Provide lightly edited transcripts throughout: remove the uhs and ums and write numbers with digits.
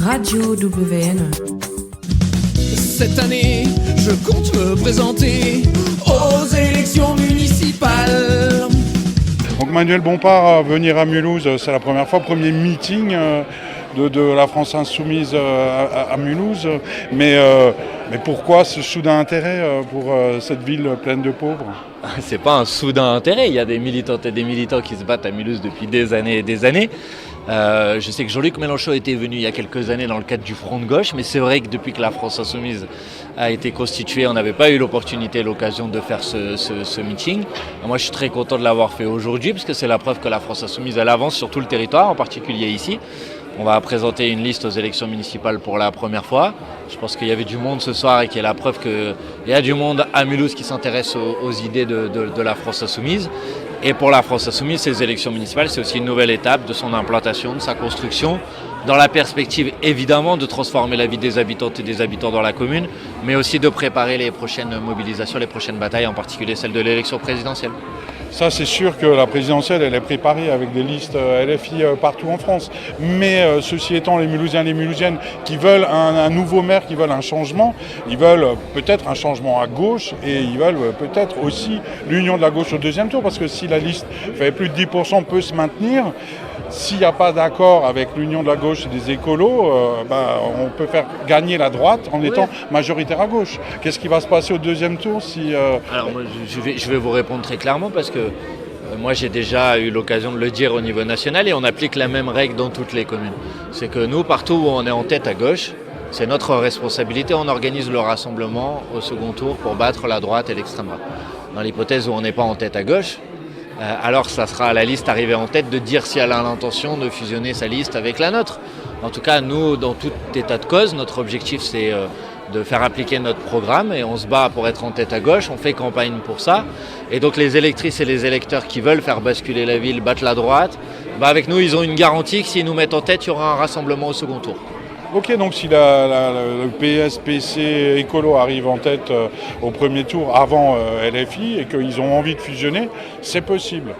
Radio WN. Cette année, je compte me présenter aux élections municipales. Donc Manuel Bompard, venir à Mulhouse, c'est la première fois, premier meeting de la France Insoumise à Mulhouse. Mais pourquoi ce soudain intérêt pour cette ville pleine de pauvres ? C'est pas un soudain intérêt, il y a des militantes et des militants qui se battent à Mulhouse depuis des années et des années. Je sais que Jean-Luc Mélenchon était venu il y a quelques années dans le cadre du Front de gauche, mais c'est vrai que depuis que la France Insoumise a été constituée, on n'avait pas eu l'occasion de faire ce meeting. Moi, je suis très content de l'avoir fait aujourd'hui, parce que c'est la preuve que la France Insoumise, elle avance sur tout le territoire, en particulier ici. On va présenter une liste aux élections municipales pour la première fois. Je pense qu'il y avait du monde ce soir et qu'il y a la preuve qu'il y a du monde à Mulhouse qui s'intéresse aux idées de la France Insoumise. Et pour la France Insoumise, ces élections municipales, c'est aussi une nouvelle étape de son implantation, de sa construction, dans la perspective évidemment de transformer la vie des habitantes et des habitants dans la commune, mais aussi de préparer les prochaines mobilisations, les prochaines batailles, en particulier celle de l'élection présidentielle. Ça, c'est sûr que la présidentielle, elle est préparée avec des listes LFI partout en France. Mais ceci étant, les Mulhousiens et les Mulhousiennes qui veulent un nouveau maire, qui veulent un changement, ils veulent peut-être un changement à gauche et ils veulent peut-être aussi l'union de la gauche au deuxième tour. Parce que si la liste fait plus de 10% peut se maintenir, s'il n'y a pas d'accord avec l'union de la gauche et des écolos, on peut faire gagner la droite en étant majoritaire à gauche. Qu'est-ce qui va se passer au deuxième tour si Alors moi, je vais vous répondre très clairement parce que moi j'ai déjà eu l'occasion de le dire au niveau national et on applique la même règle dans toutes les communes. C'est que nous, partout où on est en tête à gauche, c'est notre responsabilité, on organise le rassemblement au second tour pour battre la droite et l'extrême droite. Dans l'hypothèse où on n'est pas en tête à gauche, alors ça sera à la liste arrivée en tête de dire si elle a l'intention de fusionner sa liste avec la nôtre. En tout cas, nous, dans tout état de cause, notre objectif c'est de faire appliquer notre programme et on se bat pour être en tête à gauche, on fait campagne pour ça. Et donc les électrices et les électeurs qui veulent faire basculer la ville, battre la droite, avec nous ils ont une garantie que s'ils nous mettent en tête, il y aura un rassemblement au second tour. Ok, donc si le PS, PC, Écolo arrive en tête au premier tour avant LFI et qu'ils ont envie de fusionner, c'est possible.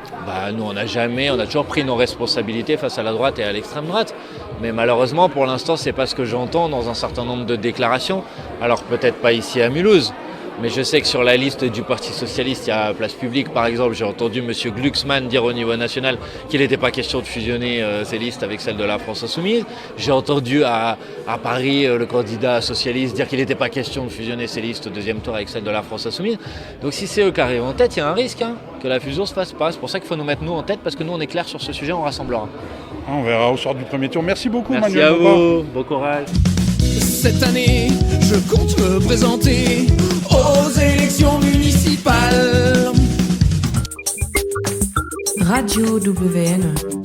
Nous on a toujours pris nos responsabilités face à la droite et à l'extrême droite. Mais malheureusement pour l'instant c'est pas ce que j'entends dans un certain nombre de déclarations. Alors peut-être pas ici à Mulhouse. Mais je sais que sur la liste du Parti Socialiste, il y a Place Publique par exemple, j'ai entendu M. Glucksmann dire au niveau national qu'il n'était pas question de fusionner ces listes avec celles de la France Insoumise. J'ai entendu à Paris le candidat socialiste dire qu'il n'était pas question de fusionner ces listes au deuxième tour avec celles de la France Insoumise. Donc si c'est eux qui arrivent en tête, il y a un risque que la fusion se fasse pas. C'est pour ça qu'il faut nous mettre nous en tête parce que nous on est clair sur ce sujet, on rassemblera. On verra au soir du premier tour. Merci beaucoup Merci Manuel Bompard. Merci à vous, bon courage. Cette année, je compte me présenter aux élections municipales. Radio WN.